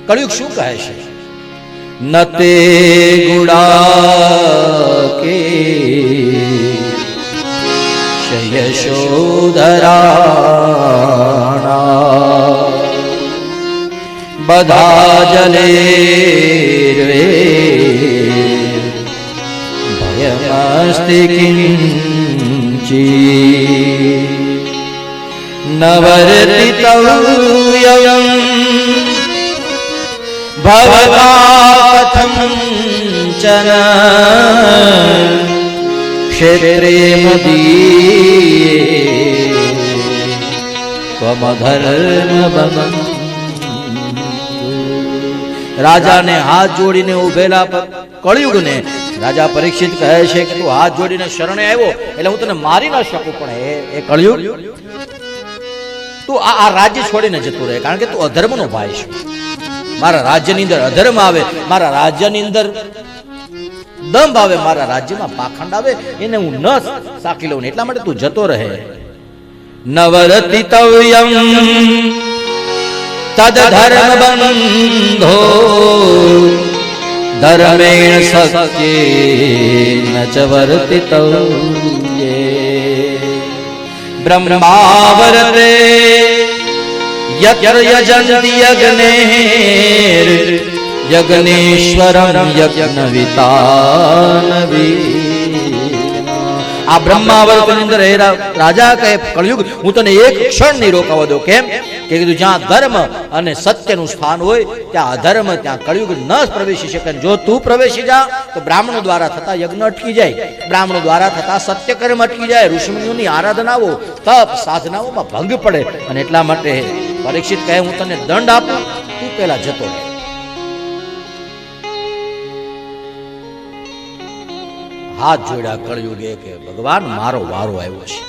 કળિયુગ શું કહે છે? નતે ગુડા કે યશોધરાણા બધા જલે રે ભયમસ્તિ કિંચી નવર્તિતવ્યં ભવતા કથં ચન ક્ષેત્રે મદીયે ત્વમધર્મબંધુ. રાજાને હાથ જોડીને ઉભેલા કળિયુગને રાજા પરીક્ષિત કહે છે કે તું હાથ જોડીને શરણે આવ્યો એટલે હું તને મારી ન શકું, પણ એ કળિયુગ તું આ રાજ્ય છોડીને જતું રહે, કારણ કે તું અધર્મનો ભાઈ છે. મારા રાજ્યની અંદર અધર્મ આવે, મારા રાજ્યની અંદર દંભ આવે, મારા રાજ્યમાં પાખંડ આવે, એને હું ન સાકી લઉં, એટલા માટે તું જતો રહે. નવરતિતવ્યં તદ ધર્મ બંધો ધર્મેણ સત્યેન ચ વર્તિતવ્યે બ્રહ્માવરતે યજન્તિ યજ્ઞેર યજ્ઞેશ્વરં યજ્ઞવિતાનવી. આ બ્રહ્માવર્તની અંદર રાજા કહે કળિયુગ હું તને એક ક્ષણ નહીં રોકાવા દો. કેમ કે કીધું જ્યાં ધર્મ અને સત્યનું સ્થાન હોય ત્યાં અધર્મ, ત્યાં કળિયુગ ન પ્રવેશી શકે. જો તું પ્રવેશી જા તો બ્રાહ્મણો દ્વારા થતા યજ્ઞ અટકી જાય, બ્રાહ્મણો દ્વારા થતા સત્યકર્મ અટકી જાય, ઋષિમુનિઓની આરાધનાઓ તપ સાધનાઓમાં ભંગ પડે. અને એટલા માટે પરીક્ષિત કહે હું તને દંડ આપું, તું પેલા જતો રહે. હાથ જોડ્યા કળિયુગે કે ભગવાન મારો વારો આવ્યો છે,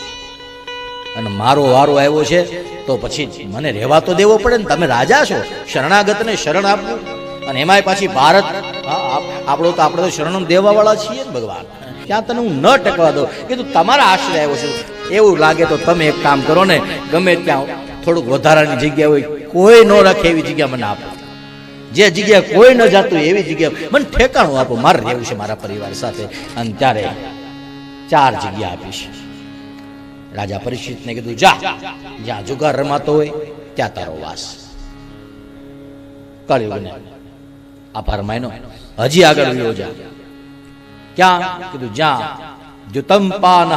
અને મારો વારો આવ્યો છે તો પછી મને રહેવા તો દેવો પડે ને. તમે રાજા છો, શરણાગતને શરણ આપવું, અને એમાંય પાછી ભારત આપણે તો શરણ દેવા વાળા છીએ ને ભગવાન. ત્યાં તને હું ન ટકવા દઉં કે તું તમારા આશ્રય આવ્યો છે. એવું લાગે તો તમે એક કામ કરો ને, ગમે ત્યાં થોડુંક વધારાની જગ્યા હોય, કોઈ ન રાખે એવી જગ્યા મને આપો. જે જગ્યા કોઈ ન જાતું એવી જગ્યા મને ઠેકાણું આપો, મારે રહેવું છે મારા પરિવાર સાથે. અને ત્યારે 4 જગ્યા આપીશ. રાજા પરીક્ષિતને કીધું જા, જ્યાં જુગાર રમાતો હોય ત્યાં તારો વાસ. કળિયુગને આભાર માન્યો. હજી આગળ વિયો જા. ક્યાં? કીધું જ્યાં જુતમ પાન,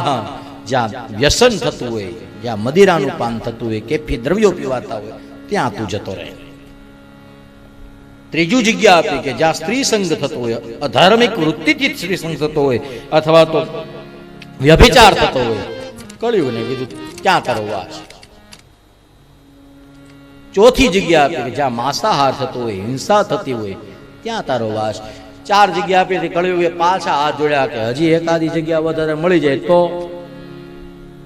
જ્યાં વ્યસન થતું હોય, જ્યાં મદિરાનું પાન થતું હોય, કેફી દ્રવ્યો પીવાતા હોય ત્યાં તું જતો રહે. ત્રીજું જગ્યા આપી કે જ્યાં સ્ત્રી સંગ થતો હોય, અધાર્મિક વૃત્તિથી સ્ત્રી સંગ થતો હોય, અથવા તો વ્યભિચાર થતો હોય. કળિયુગને કીધું ક્યાં તારો વાસ. ચોથી જગ્યા આપી કે જ્યાં માંસાહાર થતો હોય, હિંસા થતી હોય ત્યાં તારો વાસ. 4 જગ્યા આપી. કળિયુગે પાછા હાથ જોડ્યા કે હજી એકાદી જગ્યા વધારે મળી જાય તો.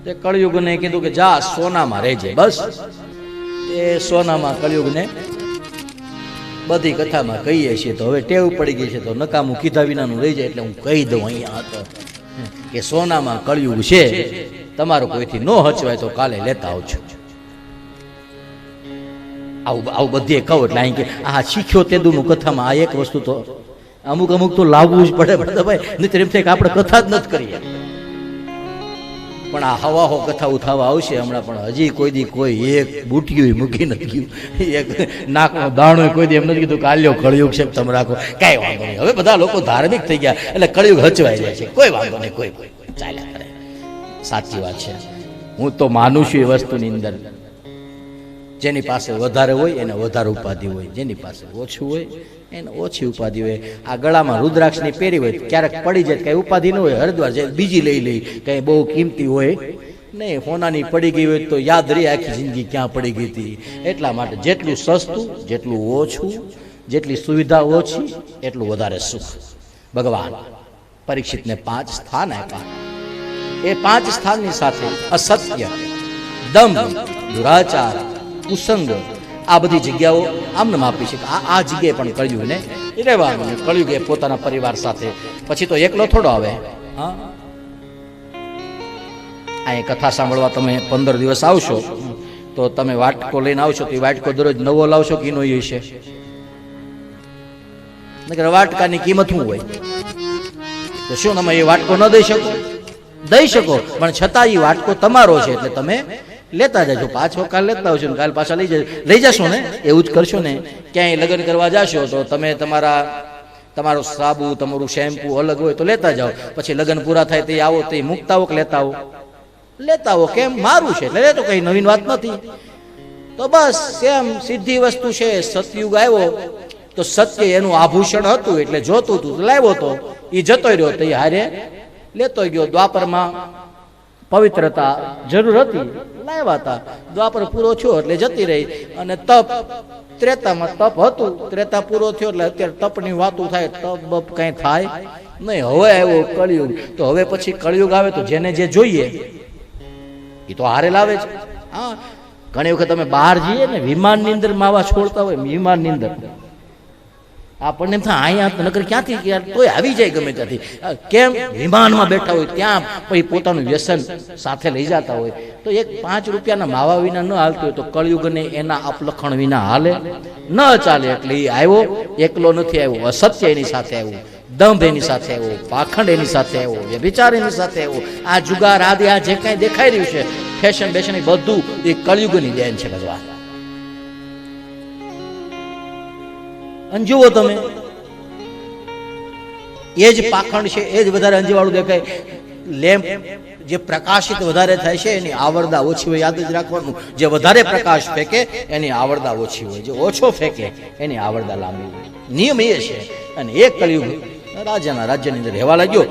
તે કળિયુગને કીધું કે જા સોનામાં રહેજે. બસ એ સોનામાં કળિયુગને બધી કથામાં કહીએ છીએ તો હવે ટેવ પડી ગઈ છે, તો નકામું કીધા વિનાનું રહી જાય એટલે હું કહી દઉં અહીંયા હતો કે સોનામાં કળિયુગ છે, તમારું કોઈથી ન હચવાય તો કાલે લેતા આવજો. આવું બધે કહું એટલે અહીં કે આ શીખ્યો તેદુનું કથામાં આ એક વસ્તુ તો અમુક તો લાવવું જ પડે ભાઈ, નહીં એમ થાય કે આપણે કથા જ નથી કરીએ. પણ આ હવાહો કથા ઉઠાવવા આવશે હમણાં, પણ હજી કોઈ દી કોઈ એક બુટિયું મૂકી નથી ગયું, એક નાકનો દાણો કોઈ દી એમ નથી કીધું કાલ્યો કળિયુગ છે તમે રાખો. કાંઈ વાંધો નહીં, હવે બધા લોકો ધાર્મિક થઈ ગયા એટલે કળિયુગ હચવાઈ જાય છે. કોઈ વાંધો નહીં, કોઈ ચાલ્યા કરે. સાચી વાત છે. હું તો માનું છું એ વસ્તુની અંદર જેની પાસે વધારે હોય એને વધારે ઉપાધિ હોય, જેની પાસે ઓછું હોય એને ઓછી ઉપાધિ હોય. આ ગળામાં રુદ્રાક્ષની પહેરી હોય ક્યારેક પડી જાય, કઈ ઉપાધિ ન હોય, હરિદ્વાર જાય બીજી લઈ લઈ, કઈ બહુ કિંમતી હોય નહીં. હોનાની પડી ગઈ હોય તો યાદ રહી આખી જિંદગી ક્યાં પડી ગઈ હતી. એટલા માટે જેટલું સસ્તું, જેટલું ઓછું, જેટલી સુવિધા ઓછી એટલું વધારે સુખ. ભગવાન પરીક્ષિતને 5 સ્થાન આપ્યા. એ 5 સ્થાનની સાથે અસત્ય, દંભ, દુરાચાર, કુસંગ આ બધી જગ્યાઓ આમને આપી છે. આ જગ્યાએ પણ કળિયુગને રહેવાનું. કળિયુગે પોતાના પરિવાર સાથે, પછી તો એકલો થોડો આવે. હા, અહીં કથા સાંભળવા તમે 15 દિવસ આવશો તો તમે વાટકો લઈને આવશો તો એ વાટકો દરરોજ નવો લાવશો કે એનો એ છે? નકર વાટકાની કિંમત શું હોય? તો શું તમે એ વાટકો ન દઈ શકો? દઈ શકો, પણ છતાં એ વાટકો તમારો છે એટલે તમે લેતા જજો. પાછો કાલ લેતા આવશો ને કાલ પાછા લઈ જશો ને, એવું જ કરશો ને. ક્યાંય લગ્ન કરવા જાશો તો તમે તમારો સાબુ, તમારું શેમ્પુ અલગ હોય તો લેતા જાઓ. પછી લગ્ન પૂરા થાય તે આવો તે મૂકતા આવો કે લેતા આવો. કેમ? મારું છે એટલે લેતો, કઈ નવીન વાત નથી. તો બસ સેમ સીધી વસ્તુ છે. સતયુગ આવ્યો તો સત્ય એનું આભૂષણ હતું એટલે જોતું હતું લાવ્યો તો એ જતો રહ્યો તો એ હારે લેતો ગયો. દ્વાપરમાં પવિત્રતા જરૂર હતી, લાવ્યા હતા. દ્વાપર પૂરો થયો એટલે જતી રહી. અને તપ, ત્રેતામાં તપ હતું, ત્રેતા પૂરો થયો એટલે અત્યારે તપની વાતો થાય. તપ બપ કઈ થાય નહીં. હવે આવ્યો કળિયુગ, તો હવે પછી કળિયુગ આવે તો જેને જે જોઈએ એ તો હારે લાવે છે. હા, ઘણી વખત તમે બહાર જઈએ ને, વિમાનની અંદર માવા છોડતા હોય, વિમાનની અંદર આપણને એમ થાય અહીંયા નકર ક્યાંથી તોય આવી જાય ગમે ત્યાંથી. કેમ? વિમાનમાં બેઠા હોય ત્યાં પછી પોતાનું વ્યસન સાથે લઈ જતા હોય. તો એક 5 રૂપિયાના માવા વિના ન હાલતું હોય તો કળિયુગને એના અપલખણ વિના હાલે ન ચાલે. એટલે એ આવ્યો એકલો નથી આવ્યો, અસત્ય એની સાથે આવ્યું, દંભ એની સાથે આવ્યો, પાખંડ એની સાથે આવ્યો, વ્યભિચાર એની સાથે આવ્યો. આ જુગાર આદિ આ જે કાંઈ દેખાઈ રહ્યું છે, ફેશન બેશન, એ બધું એ કળિયુગની દેન છે ભગવાન. અને જુઓ તમે, એ જ પાખંડ છે, એ જ વધારે અંજવાળું દેખાય. લેમ્પ જે પ્રકાશિત વધારે થાય છે એની આવરદા ઓછી હોય. યાદ જ રાખવાનું, જે વધારે પ્રકાશ ફેંકે એની આવરદા ઓછી હોય, જે ઓછો ફેંકે એની આવરદા લાંબી હોય. નિયમ એ છે. અને એક કળિયુગ રાજ્યની અંદર રહેવા લાગ્યો